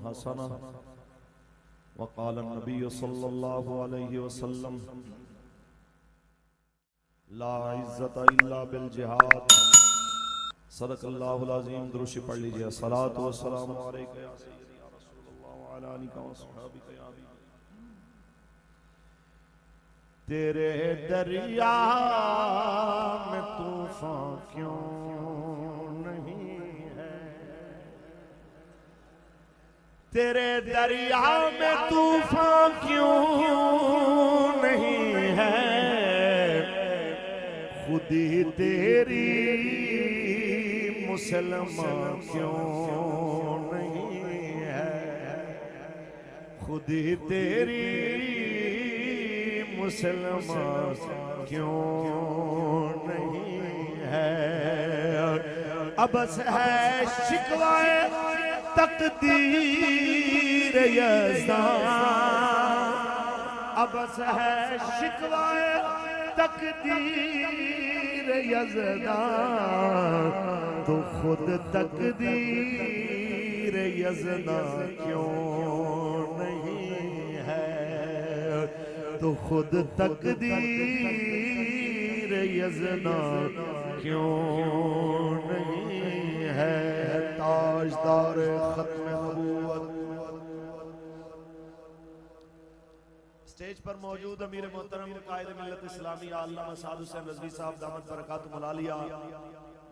हसना वक़ाल नबी सल्लल्लाहु अलैहि वसल्लम ला इज़्ज़त इल्ला बिल जिहाद। सदक़ल्लाहुल अज़ीम। दुरूद पढ़ लीजिए। सलातु व सलामु अलैका या सय्यदी या रसूलल्लाह व अला आलिका व अस्हाबिका या हबीब। तेरे दरिया में तूफान क्यों नहीं है, तेरे दरिया में तूफान क्यों नहीं है, खुदी तेरी मुसलमान क्यों नहीं है, खुदी तेरी मुसलमान क्यों नहीं है। अबस है शिकवाए तकदीर यज़्दा, अबस है शिकवाए तकदीर यज़्दा, तो खुद तकदीर यज़्दा क्यों नहीं है, तो खुद तकदीर यज़्दा क्यों नहीं है। ताजदार खत्म नबूवत स्टेज पर मौजूद अमीर मोहतरम कायद मिल्लत इस्लामी अल्लामा साद हुसैन रज़वी साहब दामत बरकातुहुल आलिया,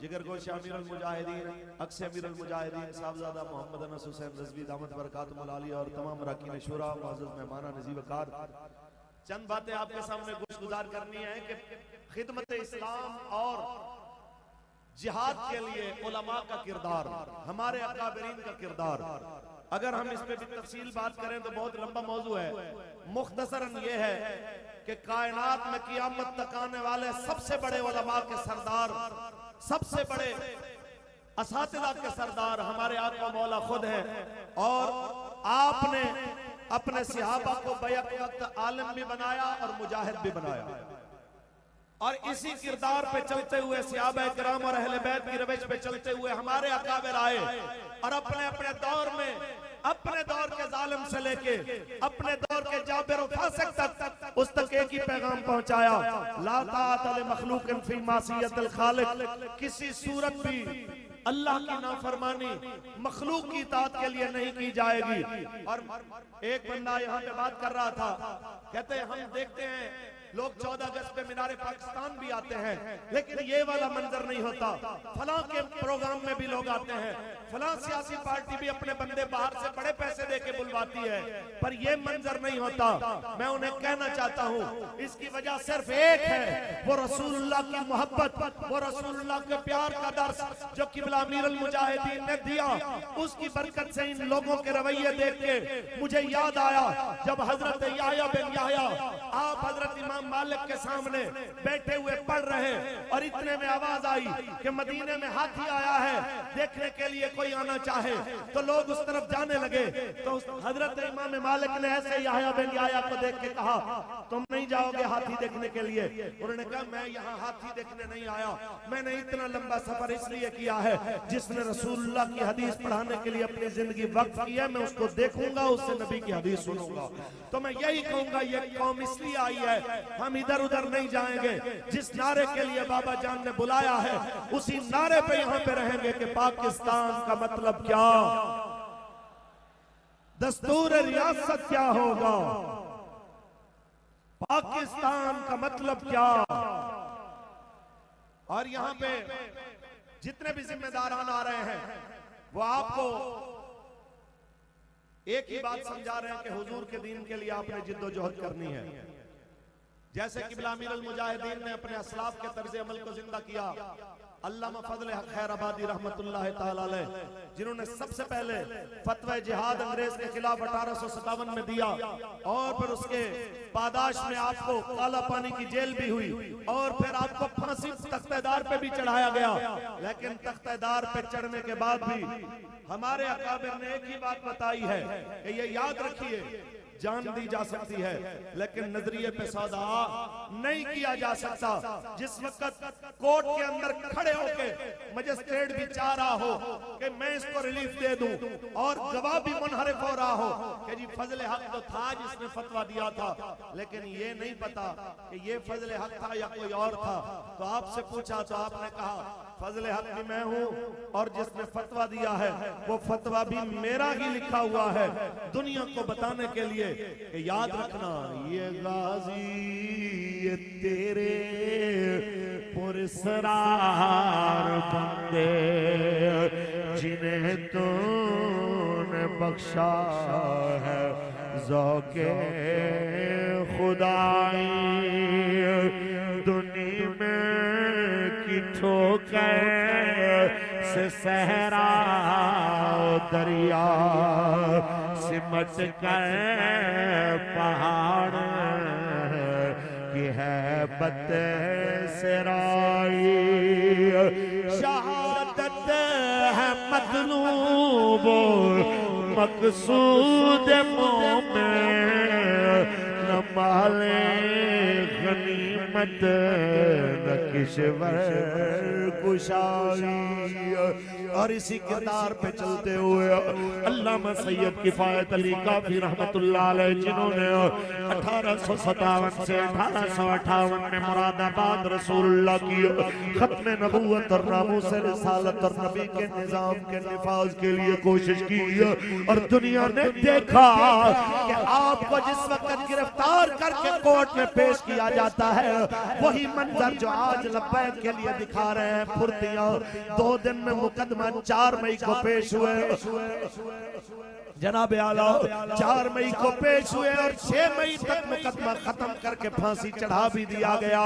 जिगर गोश अमीरुल मुजाहिदीन अक्स अमीरुल मुजाहिदीन साहबजादा मोहम्मद अनस हुसैन रज़वी दामत बरकातुहुल आलिया और तमाम अरकान शुरा मुअज़्ज़ज़ मेहमान नज़ीर चंद बातें आपके सामने गुज़ार करनी है कि खिदमत इस्लाम और जिहाद के लिए उलमा का किरदार, हमारे अकाबरीन का किरदार, अगर हम इस पे भी तफसील बात करें तो बहुत लंबा मौजू है। मुख्तसरन ये है कि कायनात में क़यामत तक आने वाले सबसे बड़े उलमा के सरदार, सबसे बड़े असातिज़ा के सरदार हमारे आका मौला खुद है। और आपने अपने सहाबा को बैक वक्त आलिम भी बनाया और मुजाहिद भी बनाया, और इसी किरदार पे चलते हुए सहाबा किराम और अहले बैत की रविश पे चलते हुए हमारे अकाबिर आए और अपने अपने दौर में, अपने दौर के जालिम से लेके अपने दौर के जाबिर और फासिक तक उस तक एक ही पैगाम पहुंचाया, ला ताअत लि मखलूकिन फी मासियतिल खालिक, किसी सूरत भी अल्लाह की नाफरमानी मखलूक की इताअत के लिए नहीं की जाएगी। और एक बंदा यहाँ पे बात कर रहा था, कहते हैं हम देखते हैं लोग 14 अगस्त पे मीनारे पाकिस्तान भी आते हैं, लेकिन ये वाला मंजर नहीं होता। फलां के प्रोग्राम में भी लोग आते हैं, फलां सियासी पार्टी भी अपने बंदे बाहर से बड़े पैसे देके बुलवाती है, पर ये मंजर नहीं होता। मैं उन्हें कहना चाहता हूँ इसकी वजह सिर्फ एक है, वो रसूलुल्लाह की मोहब्बत, वो रसूलुल्लाह के प्यार का दर्स जो किबला अमीरुल मुजाहिदीन ने दिया, उसकी बरकत से इन लोगों के रवैये देख के मुझे याद आया जब हजरत याह्या बिन याह्या आप हजरत इमाम मालिक के सामने बैठे हुए पढ़ रहे और इतने में आवाज आई कि मदीने में हाथी आया है, देखने के लिए कोई आना चाहे, तो लोग उस तरफ जाने लगे। तो हजरत इमाम मालिक ने ऐसे याह्या बिन याह्या को देख के कहा, तुम नहीं जाओगे हाथी देखने के लिए? उन्होंने कहा मैं यहाँ हाथी देखने नहीं आया, मैंने इतना लंबा सफर इसलिए किया है, जिसने रसूलुल्लाह की हदीस पढ़ाने के लिए अपनी जिंदगी वक्फ की है, मैं उसको देखूंगा, उससे नबी की हदीस सुनूंगा। तो मैं यही कहूंगा ये कौम इसलिए आई है, हम इधर उधर नहीं जाएंगे। जिस नारे के लिए बाबा जान ने बुलाया है उसी नारे पे यहाँ पे रहेंगे कि पाकिस्तान का मतलब क्या, दस्तूर रियासत क्या होगा, पाकिस्तान का मतलब क्या। और यहाँ पे जितने भी जिम्मेदारान आ रहे हैं वो आपको एक ही बात समझा रहे हैं कि हुजूर के दीन के लिए आपने जिद्दोजहद करनी है। जैसे किबला अमीरुल मुजाहिदीन ने अपने असलाफ के तर्ज अमल को जिंदा किया, अल्लामा फजल हक खैराबादी रहमतुल्लाह ताला अलैह, जिन्होंने सबसे पहले फतवा जिहाद अंग्रेज के खिलाफ 1857 में दिया और फिर उसके पादाश में आपको काला पानी की जेल भी हुई और फिर आपको फांसी तख्तेदार पे भी चढ़ाया गया। लेकिन तख्तेदार पे चढ़ने के बाद भी हमारे अकाबिर ने एक ही बात बताई है कि ये याद रखिए, जान दी जा सकती है लेकिन नजरिए पे सौदा नहीं किया जा सकता। जिस वक्त कोर्ट के अंदर खड़े खड़े होके मजिस्ट्रेट भी चाह रहा हो कि मैं इसको रिलीफ दे दूं और गवाह भी मुनहरिफ हो रहा हो कि जी फजल हक तो था जिसने फतवा दिया था, लेकिन ये नहीं पता कि ये फजल हक था या कोई और था। तो आपसे पूछा तो आपने कहा फजल हक भी मैं हूं और जिसने फतवा दिया है वो फतवा भी मेरा ही लिखा हुआ है, दुनिया को बताने के लिए कि याद रखना ये गाजी ये तेरे पुरसरार बंदे जिन्हें तूने बख्शा है ज़ौक़े खुदाई, दुनिया में की ठोकर से सहरा दरिया सिमट कर पहाड़ की है बत सराई, शहादत है मतलूब मकसूद मोमिन न माले गनीमत न किश्वर कुशाई। और इसी किरदार पे चलते हुए अल्लामा सैयद किफायत अली काफी रहमतुल्लाह अलैह जिन्होंने 1857 से 1858 में मुरादाबाद रसूलुल्लाह की खत्म नबूवत और नामूस रिसालत और नबी के निजाम के निफाज के लिए कोशिश की और दुनिया ने देखा कि आपको जिस वक्त गिरफ्तार करके कोर्ट में पेश किया जाता है वही मंजर जो आज लब्बैक के लिए दिखा रहे हैं फुर्तियां, 2 दिन में मुकदमा 4 मई को पेश हुए जनाब आला, 4 मई को पेश हुए और 6 मई तक मुकदमा खत्म करके फांसी चढ़ा भी दिया गया।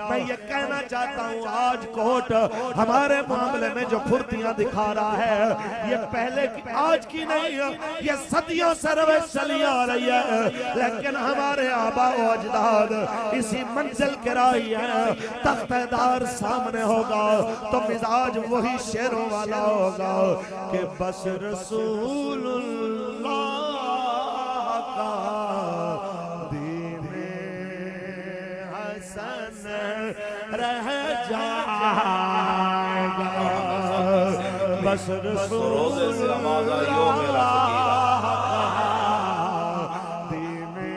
मैं ये कहना चाहता हूँ आज कोर्ट हमारे मामले में जो फुर्तियां दिखा रहा है ये पहले की आज की नहीं है, ये सदियों से रवैश चली आ रही है, लेकिन हमारे आबा व अजदाद इसी मंजिल के राही है। तख्तेदार सामने होगा तो मिजाज वही शेरों वाला होगा कि बस रसूल का दीने हसन रह जाएगा, बस रसूलुल्लाह का दीने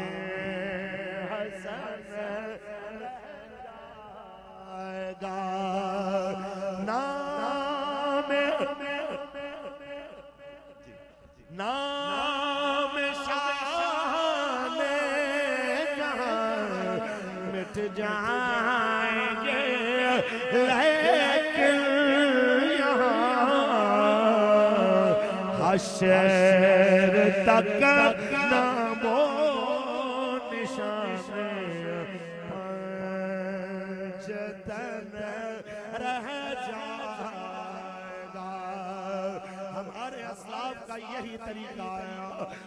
हसन रह जाएगा। नाम शाने जहां मिट जाएंगे लेकिन यहाँ हश्र तक नामो निशान पंचतन रह जाएगा। हमारे असलाफ का यही तरीका है।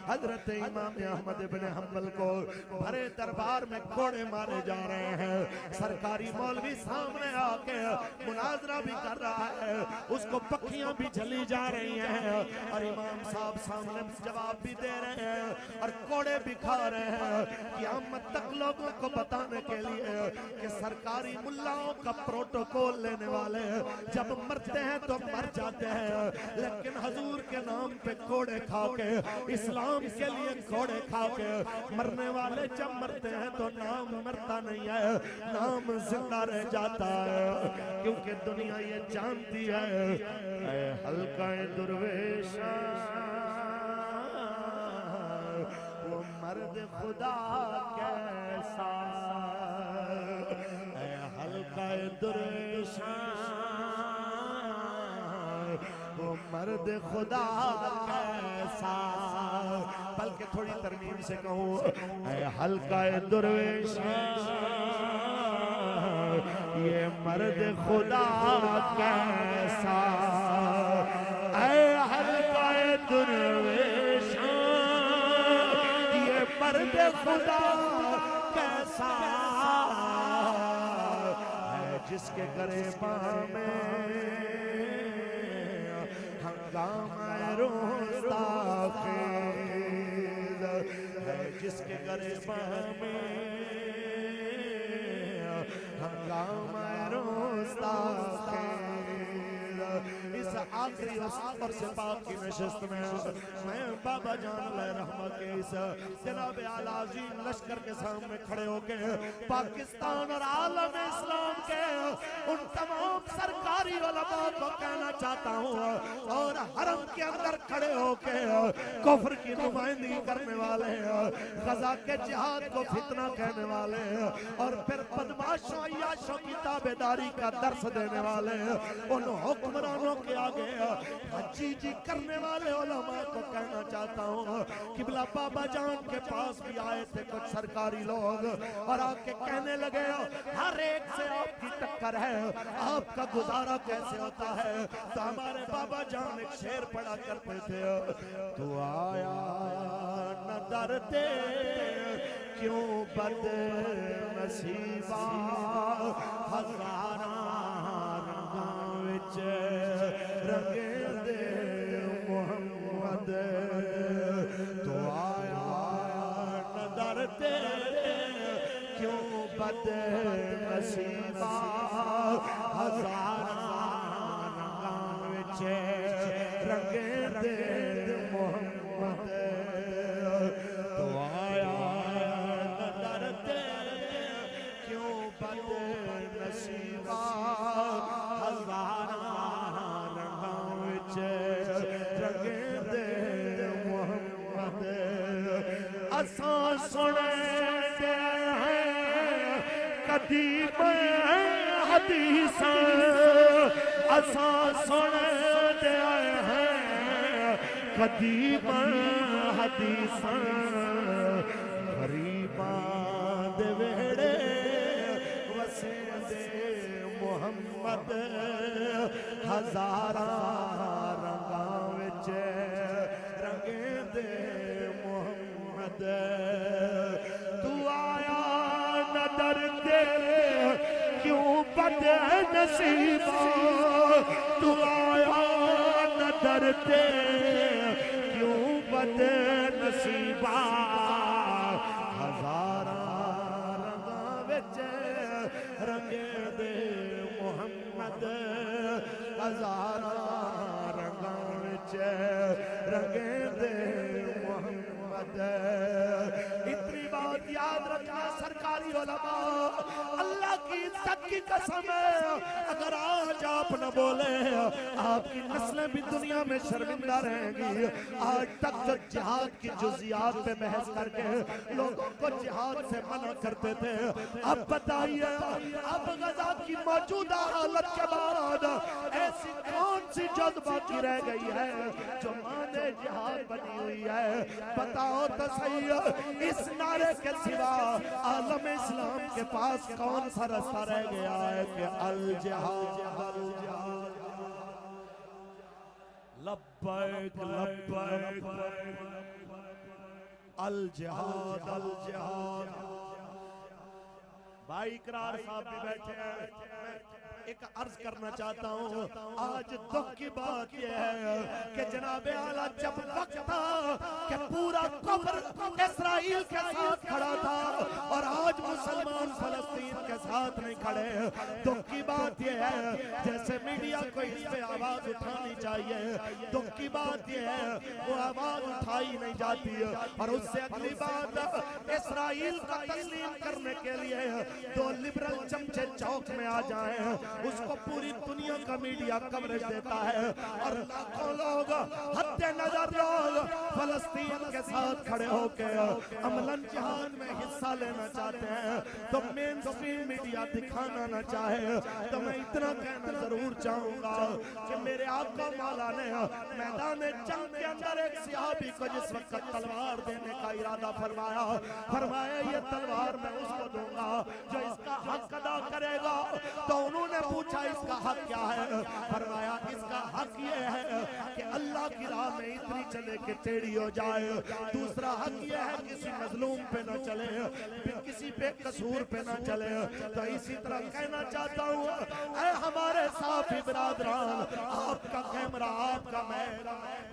हजरत इमाम अहमद इब्न हम्बल को भरे दरबार में कोड़े मारे जा रहे हैं, सरकारी मौलवी सामने आके मुनाजरा भी कर रहा है, उसको पक्खियां भी जली जा रही हैं और इमाम साहब सामने जवाब भी दे रहे हैं और कोड़े भी खा रहे हैं। क़यामत तक लोगों को बताने के लिए कि सरकारी मुल्लाओं का प्रोटोकॉल लेने वाले जब मरते हैं तो मर जाते हैं, लेकिन हजूर के नाम पे कोड़े खा के, इस्लाम के लिए कोड़े खा के मरने वाले जब मरते हैं तो नाम मरता नहीं है, नाम जिंदा रह जाता है, क्योंकि दुनिया ये जानती है हल्का दुर्वेशा वो मर्द खुदा कैसा, हल्का दुर्वेशा वो मर्द खुदा कैसा। बल्कि थोड़ी तरमीम से कहूँ हल्का दुर्वेश ये मर्द खुदा कैसा, हल्का दुर्वेश ये मर्द खुदा कैसा, जिसके गरेबा में जिसके गरेबा में हंगामा रोस्ता आखिरी और से पाक की नशिस्त में मैं बाबा जान रहमा के इस जनाब आला अज़ीम लश्कर के सामने खड़े होके पाकिस्तान और आलम इस्लाम के उन तमाम सरकारी उलमा को कहना चाहता हूँ और हरम के अंदर खड़े होके कुफ्र की नुमाइंदगी करने वाले गजा के जिहाद को फितना कहने वाले और फिर बदमाशों अय्याशों की ताबेदारी का दर्स देने वाले उन हुक्मरानों के आगे हजी जी करने वाले उलमा को कहना चाहता हूँ किबला बाबा जान के पास भी आए थे कुछ सरकारी लोग और आके कहने लगे हर एक से आपकी टक्कर है, आपका गुजारा कैसे होता है। तो हमारे बाबा जान एक शेर पढ़ा करते थे, तू आया न डरते क्यों बदनसीबा हजारां रंगां विच रंगे दे मुहम्मद, तू आया न डरते क्यों बदनसीबा हजारां रंगां विच रंगे दे मुहम्मद, तू आया न डरते क्यों बदनसीबा हजारां रंगां विच रंगे दे मुहम्मद। असां सुने कदी हदीसां, असां सुने हैं कदी हदीसां, गरीबां दे वेड़े वसेंदे मुहम्मद, हजारां रंगां विच रंगेंदे मुहम्मद, तू आया न डरते क्यों बदनसीबा, तू आया न डरते क्यों बदनसीबा, हजारां रंगां विच रंगे दे मुहम्मद, हजारां रंगां विच रंगे दे मुहम्मद। इतनी बात याद रखना सरकारी उलमा, अल्लाह की इज्जत की कसम है, अगर आज आप न बोले आपकी नस्लें भी दुनिया में शर्मिंदा रहेंगी। आज तक जो जिहाद की जुज़ियात पे बहस करके लोगों को जिहाद से मना करते थे, अब बताइए अब गजा की मौजूदा हालत के बाद ऐसी कौन सी जद बाकी रह गई है जो माने जिहाद बनी हुई है? बताओ तो सही, इस नारे के सिवा आलम इस्लाम के पास कौन सा रास्ता रह गया है कि अल जिहाद लब्बैक लब्बैक अल जिहाद अल जिहाद। भाई इकरार साहब भी बैठे हैं, एक अर्ज करना चाहता हूँ, आज दुख की बात यह है कि जनाबे आला जब वक्त था कि पूरा कुफ्र इस्राइल के साथ खड़ा था और आज मुसलमान फलस्तीन के साथ नहीं खड़े। दुख की बात यह है जैसे मीडिया को इस पे आवाज उठानी चाहिए, दुख की बात यह है वो आवाज उठाई नहीं जाती है। और उससे अगली बात, इस्राइल का तस्लीम करने के लिए दो लिबरल चमचे चौक में आ जाए, उसको पूरी दुनिया का मीडिया कवरेज देता है और लाखों लोग हत्या नजर लोग फलस्तीन के साथ खड़े होकर अमलन जिहाद में हिस्सा लेना चाहते हैं तो मेन स्ट्रीम मीडिया दिखाना ना चाहे। तो मैं इतना कहना जरूर चाहूंगा कि मेरे आका मौला ने मैदान जंग के अंदर एक सहाबी को जिस वक्त तलवार देने का इरादा फरमाया ये तलवार मैं उसको दूंगा जो इसका हक अदा करेगा। तो उन्होंने पूछा इसका हक क्या है? फरमाया इसका हक ये है कि अल्लाह की राह में इतनी चले कि टेढ़ी हो जाए। दूसरा हक ये है किसी मजलूम पे न चले, किसी पे कसूर पे न चले। तो इसी तरह कहना चाहता हूँ ऐ हमारे साफी बिरादरान, आपका कैमरा, आपका महल,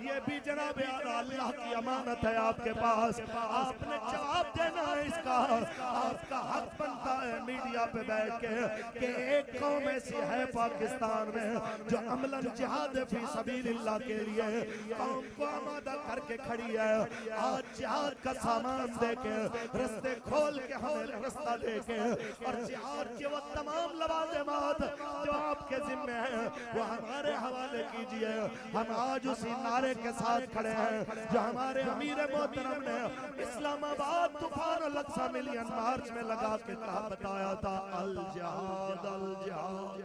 ये भी जनाब अल्लाह की अमानत है आपके पास। आपने जवाब देना है इसका। आपका हक बनता है मीडिया पे बैठ के कि एक कौम ऐसी है पाकिस्तान में जो अमलन जिहाद फी सबीलिल्लाह के लिए कौम को आमादा करके खड़ी है। आज जिहाद का सामान दे के, रास्ते खोल के, हमें रास्ता दे के, और जिहाद के वो तमाम लवाज़िमात जो आपके जिम्मे हैं वो हमारे हवाले कीजिए। हम आज उसी नारे के साथ खड़े हैं जो हमारे अमीर मोहतरम ने इस्लामाबाद तूफान अल-अक्सा मिलियन मार्च में लगा के कहा, बताया था, अल जिहाद अल जिहाद,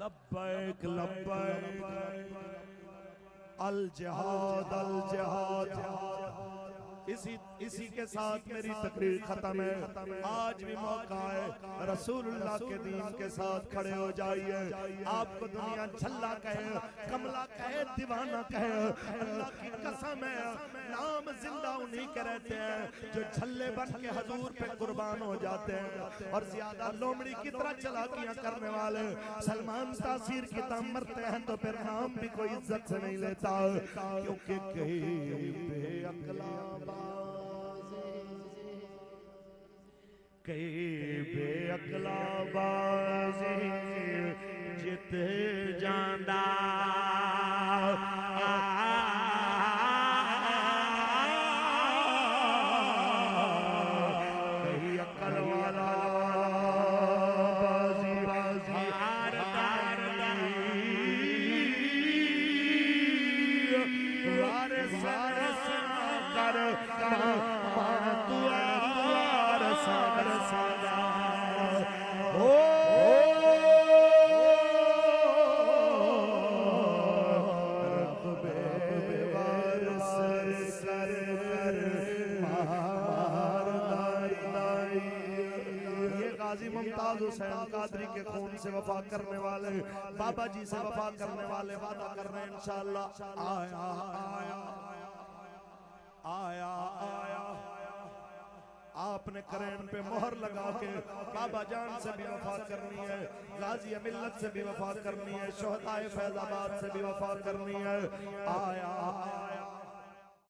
लब्बैक लब्बैक, अल जिहाद अल जिहाद। इसी के साथ मेरी तकरीर खत्म है। आज भी मौका है, रसूलुल्लाह के दीन के साथ खड़े हो जाइए। आपको दुनिया झल्ला कहे, कमला कहे, दीवाना कहे, अल्लाह की कसम है नाम जिंदा उन्हीं के रहते हैं जो झल्ले बन के हजूर पे कुर्बान हो जाते हैं। और ज्यादा लोमड़ी की तरह चलाकियां करने वाले सलमान तासीर की तरह मरते हैं तो फिर नाम भी कोई इज्जत से नहीं लेता, क्योंकि कहीं बेअक्ला बेअक्ला बाज़ी जित जांदा, कहीं अक्ल वाला बाज़ी हार वारिस कर मुमताज हुसैन कादरी के खून से वफा करने वाले, बाबा जी से वफा करने वाले वादा कर रहे हैं इंशाअल्लाह। आया आया आया आया, आपने करेन पे मोहर लगा के बाबा जान से भी वफा करनी है, गाजी मिल्लत से भी वफा करनी है, शोहदाए फैजाबाद से भी वफा करनी है। आया आया